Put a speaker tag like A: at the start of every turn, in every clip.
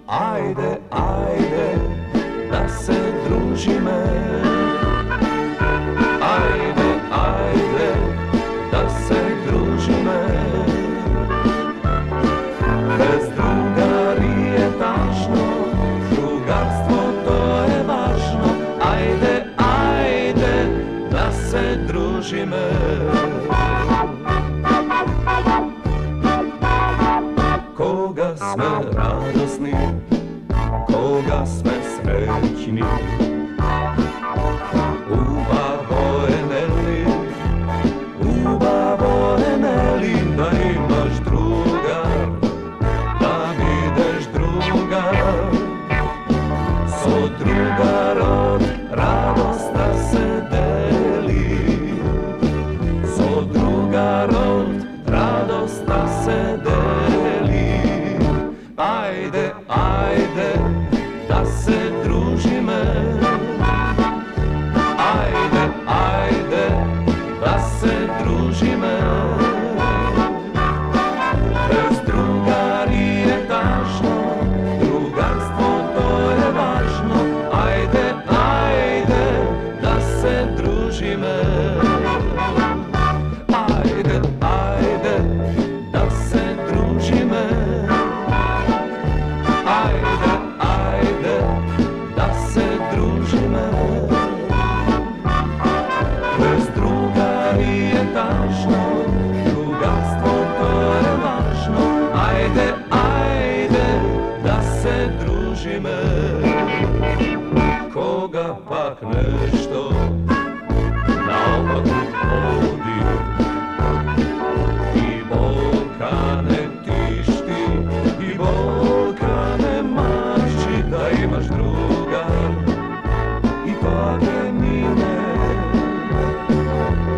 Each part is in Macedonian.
A: Ajde, ajde, da se družime. Ajde, ajde, da se družime. Bez drugari je tačno, drugarstvo to je važno. Ajde, ajde, da se družime. Koga sme radosni, koga sme srećni, ubavo Eneli, da imaš druga, da videš druga. So drugarod radost da se deli, so drugarod radost da se deli. Ajde, ajde, da se družime. Ajde, ajde, da se družime. Bez drugari je tažno, drugarstvo to je važno. Ajde, ajde, da se družime. Ajde, ajde, da se družime. Ajde, ajde, da se družime. Bez drugari je tažno, drugarstvo to je važno. Ajde, ajde, da se družime. Koga pak nešto naopako vodi i bolka ne tišti, i bolka ne maši, da imaš druga i toga mine.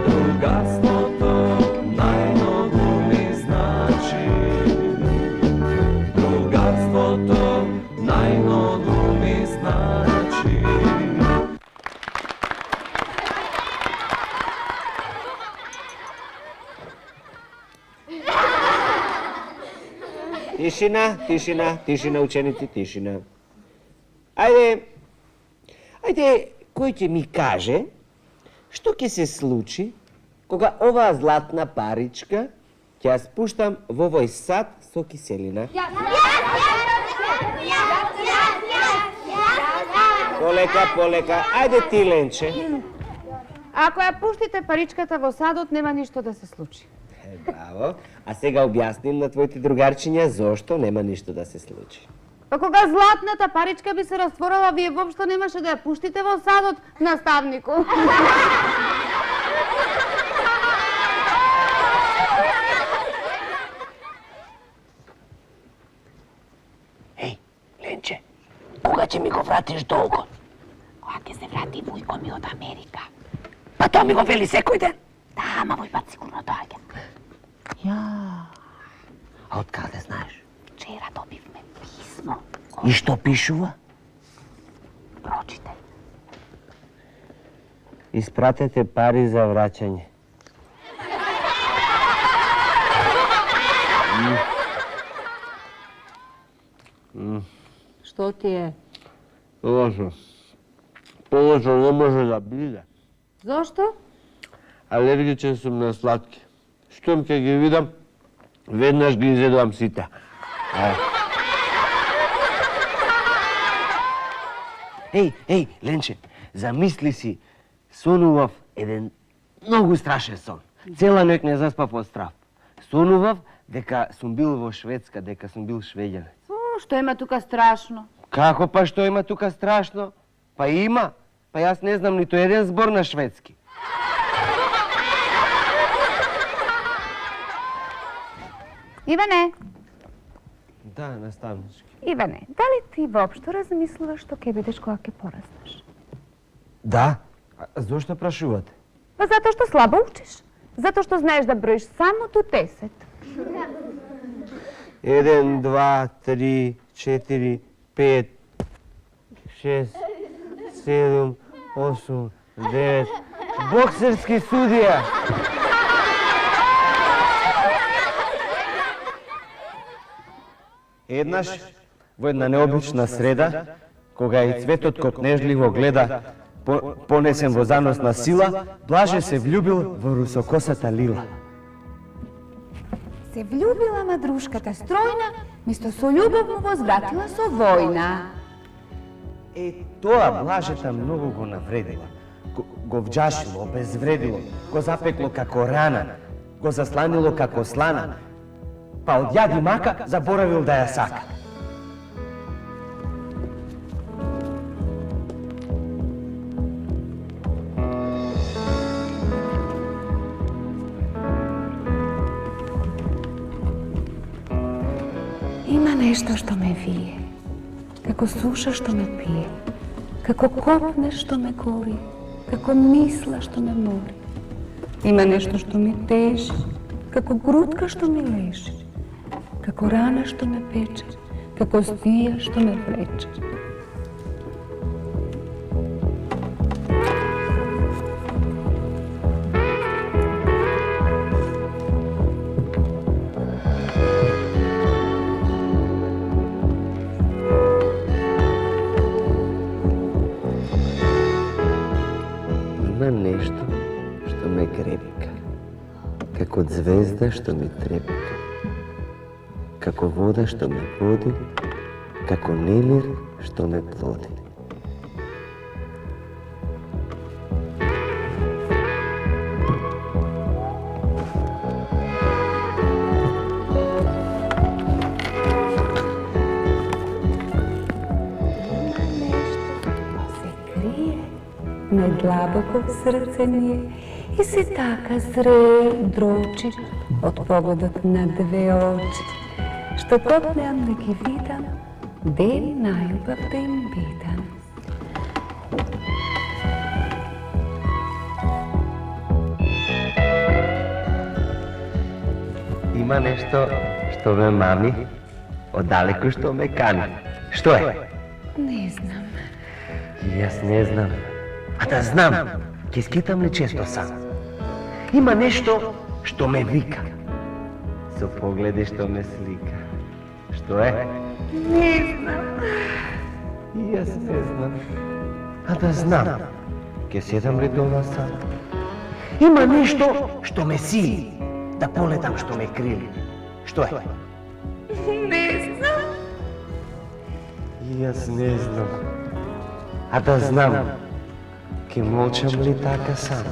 A: Drugarstvo to najmnogo mi znači, drugarstvo to najmnogo mi znači.
B: Тишина, тишина, тишина, ученици, тишина. Ајде, кој ќе ми каже што ќе се случи кога оваа златна паричка ќе ја спуштам во овој сад со киселина? Полека, полека, ајде ти, Ленче.
C: Ако ја пуштите паричката во садот, нема ништо да се случи.
B: Браво. А сега објасним на твоите другарчиња зошто нема ништо да се случи.
C: Па кога златната паричка би се растворила, вие воопшто немаше да ја пуштите во садот, наставнику.
D: Еј, Ленче, кога ќе ми го вратиш долгот? Кога ќе се врати вујко ми од Америка. Па тоа ми го вели секој ден. Да, ама вој пат сигурно доаѓа. Ја. А од каде знаеш? Вчера добивме писмо. И што пишува? Прочитай.
B: Испратете пари за враќање.
C: Што ти е?
B: Лошо. Полошо не може да биде.
C: Зошто?
B: Алергичен сум на сладки. Штом ќе ги видам, веднаш ги изедувам сите.
D: Еј, Ленче, замисли си, сонував еден многу страшен сон.
B: Цела ноќ не заспав од страв. Сонував дека сум бил во Шведска, дека сум бил швеѓанец.
C: Што има тука страшно?
B: Како па што има тука страшно? Па има. Па јас не знам ниту еден збор на шведски.
C: Иване,
B: Да, наставнички.
C: Иване, дали ти воопшто размислуваш што ќе бидеш кога ќе пораснеш?
B: Да. А зошто прашувате?
C: Па затоа што слабо учиш. Затоа што знаеш да броиш само до 10.
B: 1, 2, 3, 4, 5, 6, 7, 8, 9. Боксерски судија! Еднаш, во една необична среда, кога и цветот копнежливо гледа, понесен во заносна сила, Блаже се влюбил во русокосата Лила.
C: Се влюбила ма друшката стројна, место со љубов му возвратила со војна.
B: Тоа Блажета многу го навредило. Го вџашило, обезвредило, го запекло како рана, го засланило како слана, па од јад и мака заборавил да ја сака.
D: Има нешто што ме вие, како суша што ме пие, како копне што ме гори, како мисла што ме мори. Има нешто што ми тежи, како грудка што ми лежи, како рана што ме пече, како стија што ме влече.
B: Има нешто што ме гребка, како звезда што ми трепка, како вода што ме води, како немир што ме плоди.
D: Недлабоко в срце ми е и се така зре дрочи од погледот на две очи, што копнеам да ги видам, ден најубав да им бидам.
B: Има нешто што ме мами, оддалеку што ме кани. Што е?
D: Не знам.
B: Јас не знам. А да знам, ќе скитам ли често сам. Има нешто што ме вика, со погледи што ме слика. Што е?
D: Не знам.
B: Јас не знам. А да знам, ќе седам ли дома сам. Има нешто што ме сили, да полетам што ме крили. Што е?
D: Не знам.
B: Јас не знам. А да знам, ќе молчам ли така сам?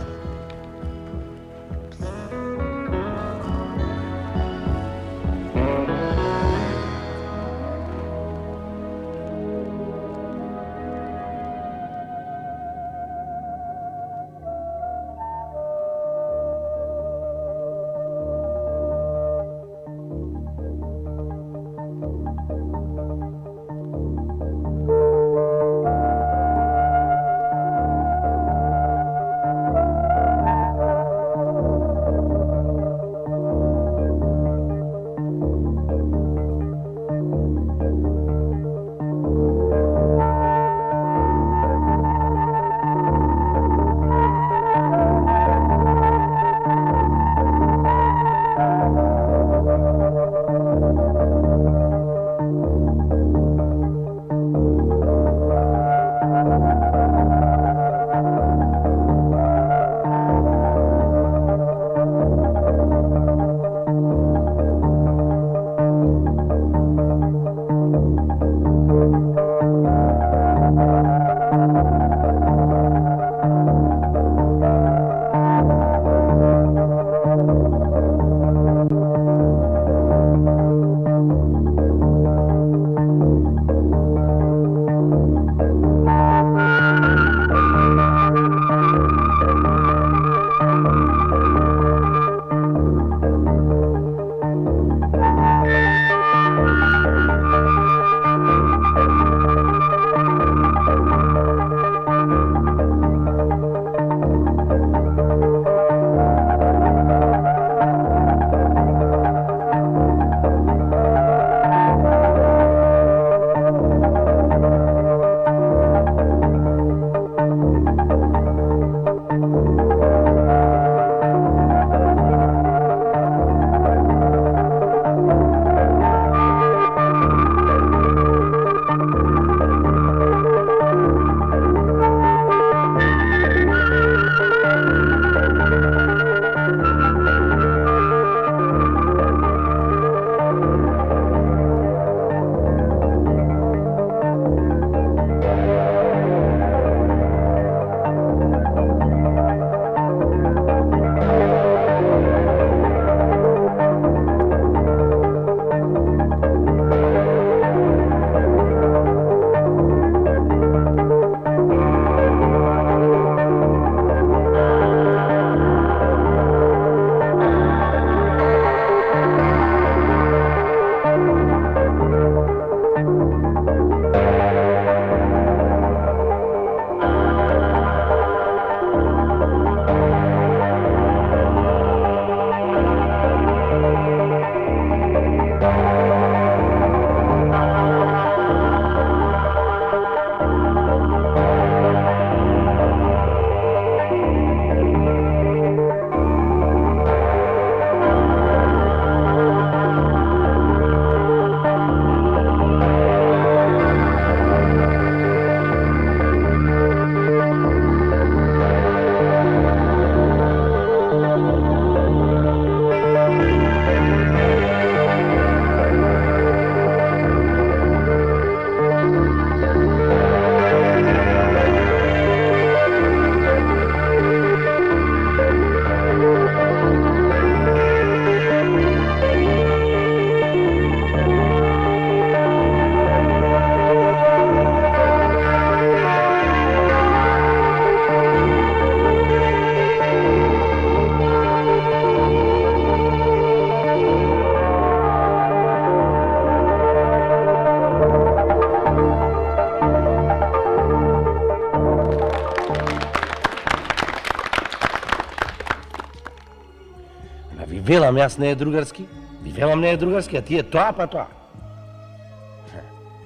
E: Велам јас не е другарски, и велам не е другарски, а тие тоа па тоа.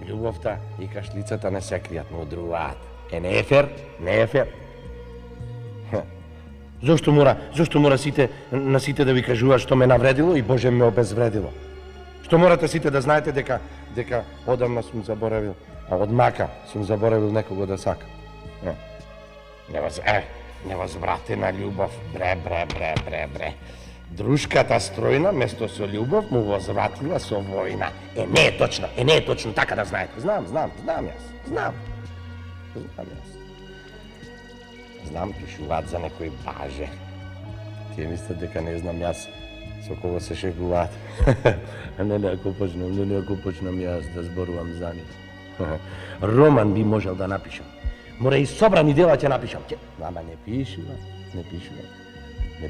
E: Љубовта и кашлицата не се кријат, но одруваат. Не е фер, не е фер. Зошто мора на сите да ви кажуваат што ме навредило и Боже ме обезвредило? Што морате сите да знаете дека одамна сум заборавил, а од мака сум заборавил некого да сакам. Невозвратена љубов, бре. Друшката стројна, место со љубов, му возвратила со војна. Не е точно, така да знаете. Знам јас. Знам, пишуваат за некој баже. Тие мислат дека не знам јас со кого се шегуваат. Не, ако почнам јас да зборувам за нив. Роман би можел да напишам. Мора и собрани дела ќе напишам. Ама не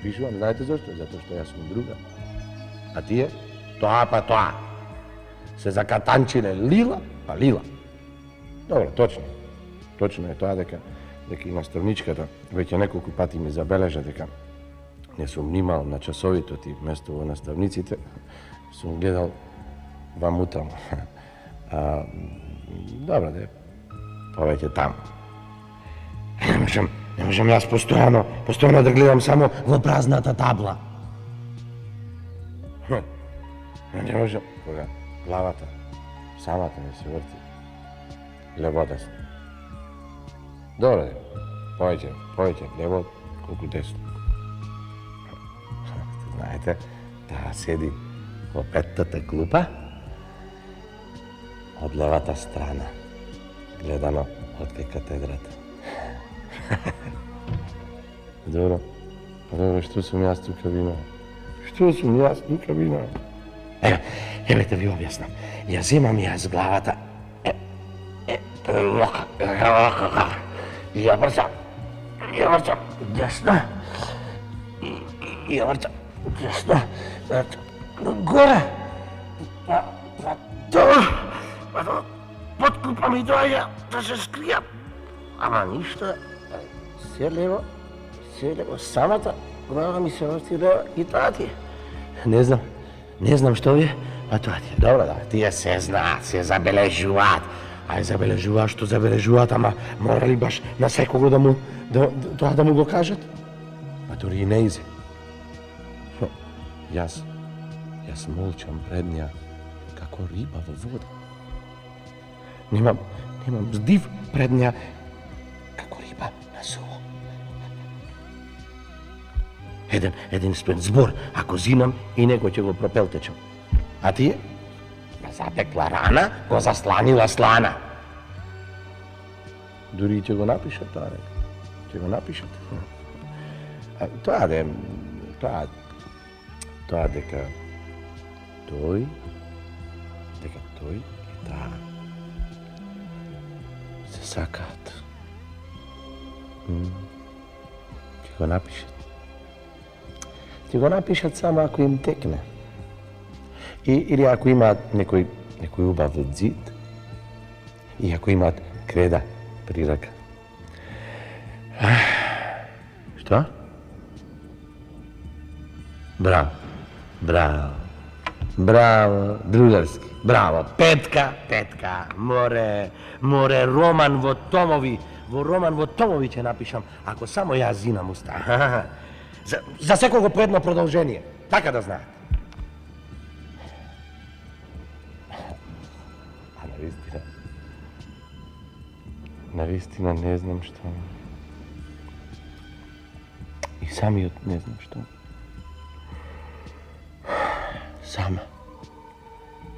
E: пишувам, знаете зашто? Затоа што јас сум друга. А тие, тоа па тоа. Се закатанчиле лила, па лила. Добро, точно е тоа дека и наставничката веќе неколку пати ми забележа дека не сум внимал на часовите и место во наставниците, сум гледал вамутам. Добро, повеќе таму. Не можам јас постојано да гледам само во празната табла. Не можам, кога главата самата ми се врти лево-десно. Добре, повеќе, лево, колку десно. Знаете, таа седи во петтата клупа, од левата страна, гледано од кај катедрата. Добро, што сум јас тука виновен? Еве да ви објаснам. Ја земам јас главата, ја врзам десно, ја врзам десно, горе, под клупа ми доаѓа да се скријам. Ама ништо, се лево, самата глава ми се врти лево и тоа ти е. Не знам што ви е, а тоа ти е. Добро, тие се знаат, се забележуваат. Забележуваат што забележуваат, ама морали баш на секого тоа да му го кажат? А дори и не изе. Јас молчам пред неа како риба во вода. Немам здив пред неа како риба на суво. Еден спред збор, ако зинам и него ќе го пропелтечам. А тие? Запекла рана, го засланила слана. Дури ќе го напишат тоа, ќе го напишат. Тоа дека тој и таа се сакаат. Ќе го напишат. Ќе го напишат само ако им текне. Или ако имаат некој убав зид, и ако имаат креда при рака. Што? Браво, другарски, браво, петка, море, роман во томови ќе напишам, ако само јас зинам уста. За секого по едно продолжение, така да знаат. Навистина не знам што. И самиот не знам што.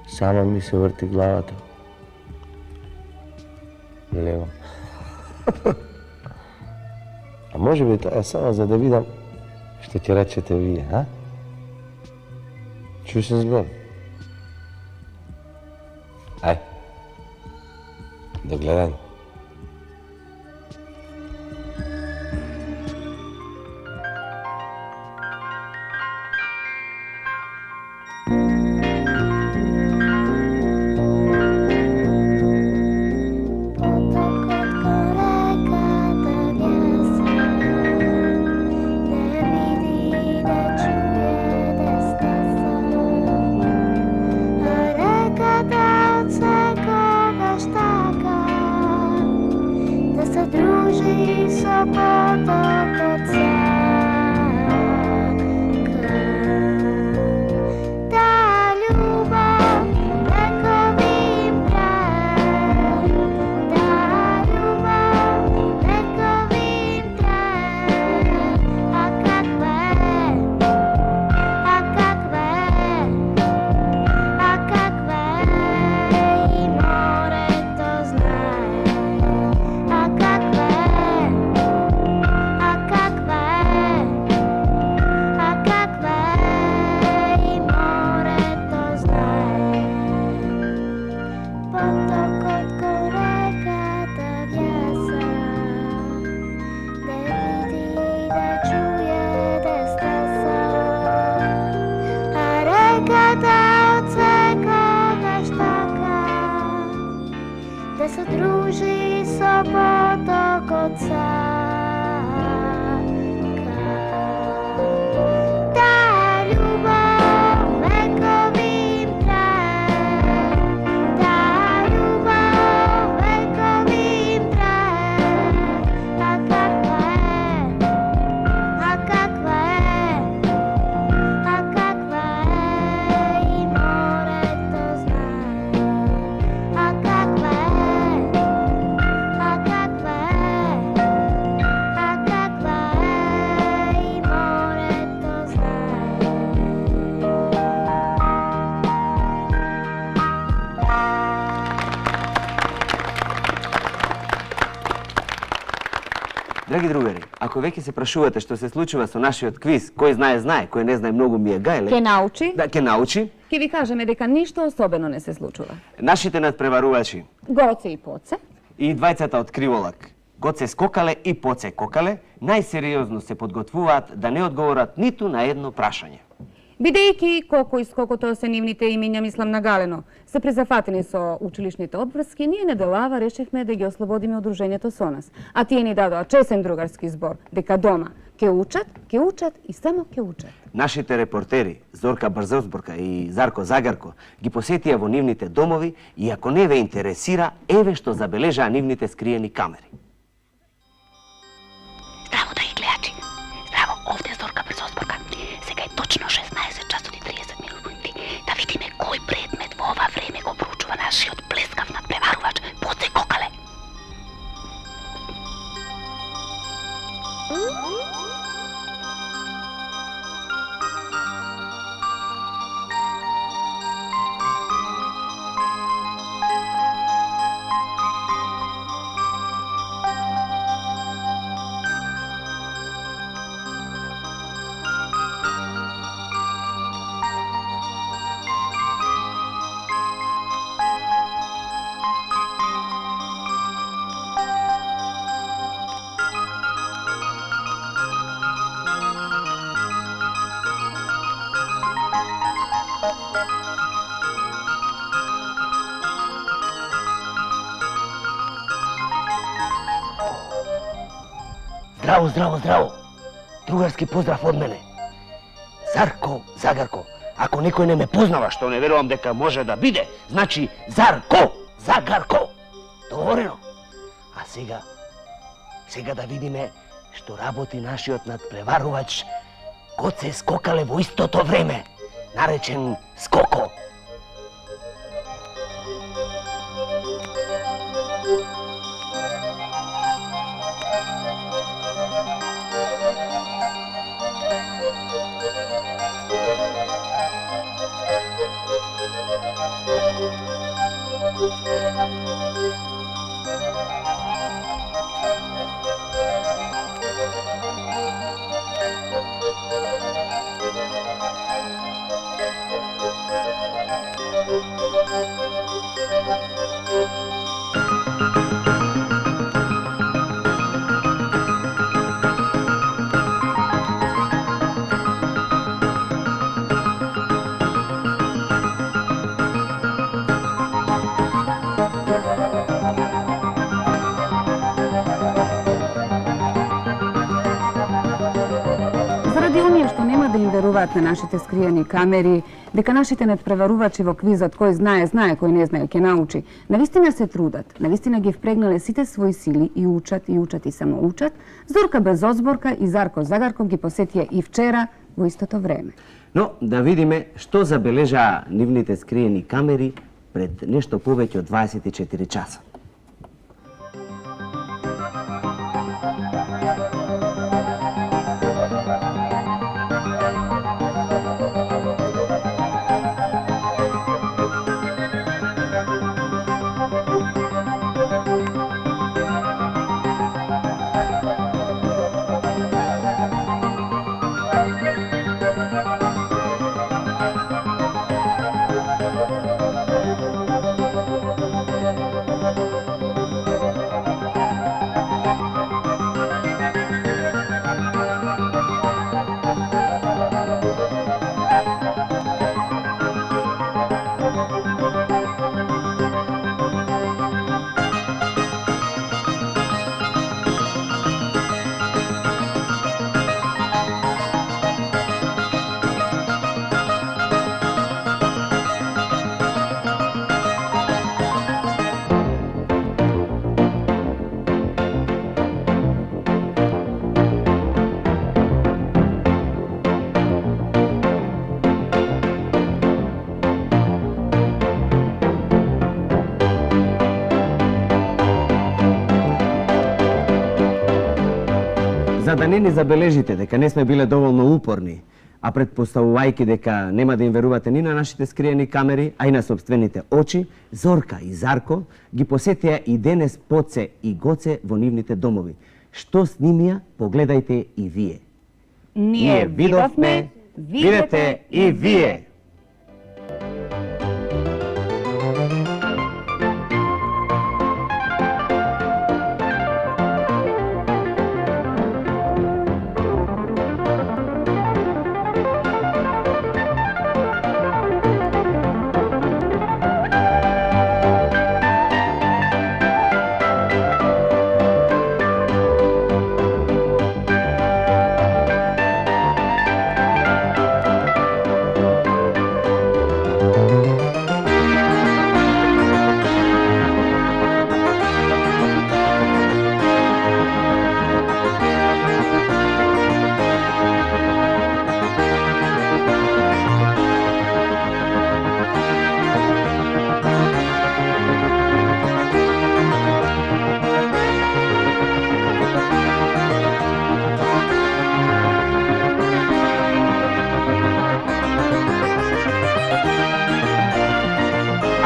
E: Сама ми се врти главата. Лево. А може би тоа е само за да видам што ќе речете вие, а? Чушен збор. Ај. До гледање.
F: Potok od koreka do miasta, ne vidi, ne čuje, da se druži sa potokot ta ljubav vekovim traje, ta ljubav vekovim traje. A kakva je, a kakva je, a kakva je i more to znaje. A kakva je, a kakva je, a kakva je i more to znaje.
B: Драги другари, ако веќе се прашувате што се случува со нашиот квиз, кој знае знае, кој не знае многу ми е гајле.
C: Ке научи,
B: Да, ќе научи.
C: ке ви кажеме дека ништо особено не се случува.
B: Нашите надпреварувачи
C: Гоце и Поце,
B: и двајцата од Криволак, Гоце Скокале и Поце Кокале, најсериозно се подготвуваат да не одговорат ниту на едно прашање.
C: бидејќи Коко и Скокото се нивните имиња мислам на галено, се презафатени со училишните обврски, ние неделава решивме да ги ослободиме од дружењето со нас. А тие ни дадоа чесен другарски збор, дека дома ќе учат и само ќе учат.
B: Нашите репортери, Зорка Брзозборка и Зарко Загарко, ги посетија во нивните домови и ако не ве интересира, еве што забележаа нивните скриени камери.
D: Здраво, драги гледачи. Здраво, овде е Зорка Брзозборка. Сега е точно 16 часот и 30 минути. Да видиме кој предмет во ова време го проучува нашиот блескав надпреварувач Поце Кокале. Здраво, здраво, здраво. Другарски поздрав од мене. Зарко Загарко. Ако некој не ме познава, што не верувам дека може да биде, значи Зарко Загарко. Договорено. А сега да видиме што работи нашиот надпреварувач Гоце Скокале во истото време, наречен Скоко.
C: Заради оние што нема да им веруваат на нашите скриени камери, дека нашите надпреварувачи во квизот кој знае, знае, кој не знае, ќе научи, навистина се трудат, навистина ги впрегнале сите своји сили и учат и само учат, Зорка Брзозборка и Зарко Загарко ги посетија и вчера во истото време.
B: Но да видиме што забележаа нивните скриени камери пред нешто повеќе од 24 часа. да не ни забележите дека не сме биле доволно упорни, а предпоставувајќи дека нема да им верувате ни на нашите скриени камери, а и на собствените очи, Зорка и Зарко ги посетија и денес Поце и Гоце во нивните домови. Што снимија, погледајте и вие.
C: Ние видовме,
B: видете и вие.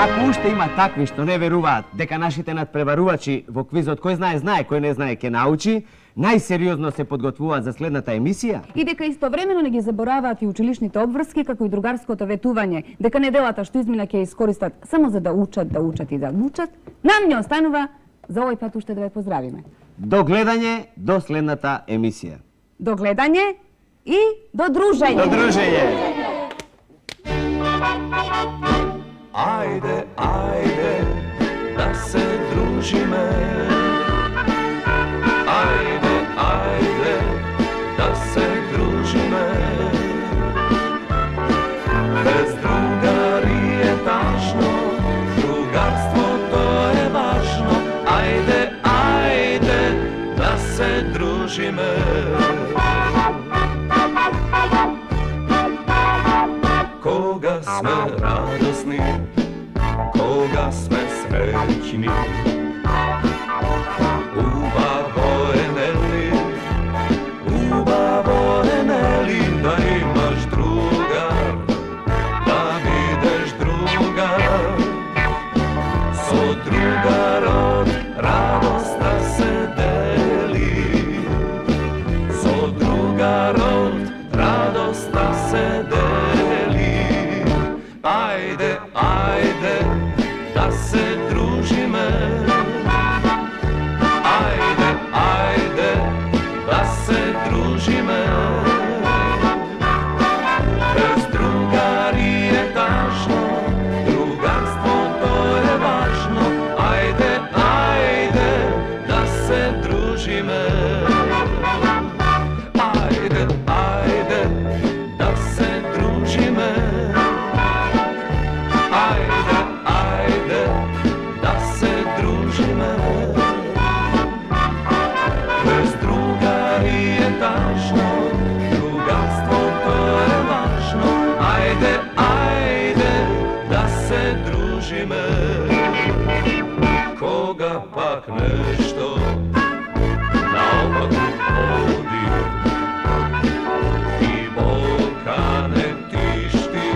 B: Ако уште има такви што не веруваат дека нашите надпреварувачи во квизот кој знае, кој не знае ќе научи, најсериозно се подготвуваат за следната емисија.
C: И дека истовремено не ги забораваат и училишните обврски, како и другарското ветување, дека неделата што измина ќе искористат само за да учат и да учат, нам не останува за овој пат уште да ве поздравиме.
B: До гледање до следната емисија.
C: До гледање и до дружење.
B: До дружење.
A: Ajde, ajde, da se družime. Ajde, ajde, da se družime. Bez drugari je tažno, drugarstvo to je važno. Ajde, ajde, da se družime. Koga sme radosni, koga sme srećni, ubavo Eneli, da imaš druga, da videš druga, so drugarod radost da se deli, so drugarod radost da se deli. Ajde, ajde, da se družime. Ajde, ajde, da se družime. Bez drugari je tažno, drugarstvo to je važno. Ajde, ajde, da se družime. Ajde, ajde, da se družime. Ajde, ajde, da se družime. Bez drugari je tažno, drugarstvo to je važno. Ajde, ajde, da se družime. Koga pak nešto naopako vodi i Boga ne tišti,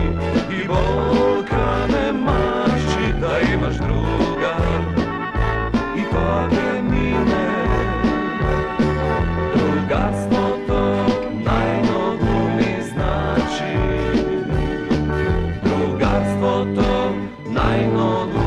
A: i Boga ne mači, da imaš druga i pake mine. Drugarstvo to najnogu mi znači, drugarstvo to najnogu